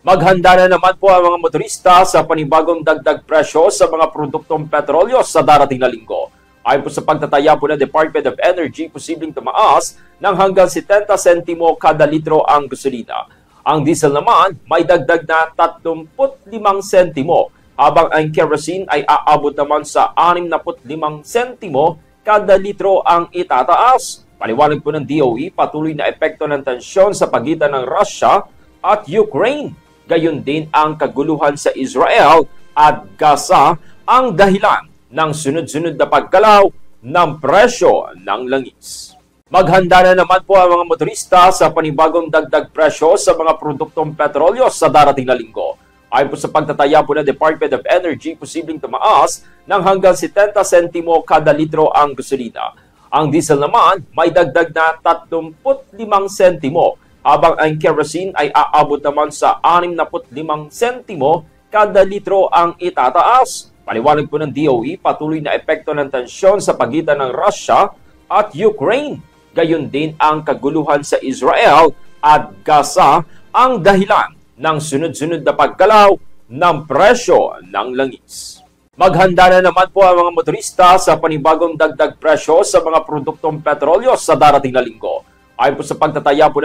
Maghanda na naman po ang mga motorista sa panibagong dagdag presyo sa mga produktong petrolyo sa darating na linggo. Ayon po sa pagtataya po ng Department of Energy, posibleng tumaas ng hanggang 70 sentimo kada litro ang gasolina. Ang diesel naman may dagdag na 35 sentimo, habang ang kerosene ay aabot naman sa 65 sentimo kada litro ang itataas. Paliwanag po ng DOE, patuloy na epekto ng tensyon sa pagitan ng Russia at Ukraine. Gayon din ang kaguluhan sa Israel at Gaza ang dahilan ng sunod-sunod na paggalaw ng presyo ng langis. Maghanda na naman po ang mga motorista sa panibagong dagdag presyo sa mga produktong petrolyo sa darating na linggo. Ayon po sa pagtataya po ng Department of Energy, posibleng tumaas ng hanggang 70 sentimo kada litro ang gasolina. Ang diesel naman may dagdag na 35 sentimo, habang ang kerosene ay aabot naman sa 65 sentimo kada litro ang itataas. Paliwanag po ng DOE, patuloy na epekto ng tensyon sa pagitan ng Russia at Ukraine. Gayon din ang kaguluhan sa Israel at Gaza ang dahilan ng sunod-sunod na paggalaw ng presyo ng langis. Maghanda na naman po ang mga motorista sa panibagong dagdag presyo sa mga produktong petrolyo sa darating na linggo. Ayon po sa pagtataya po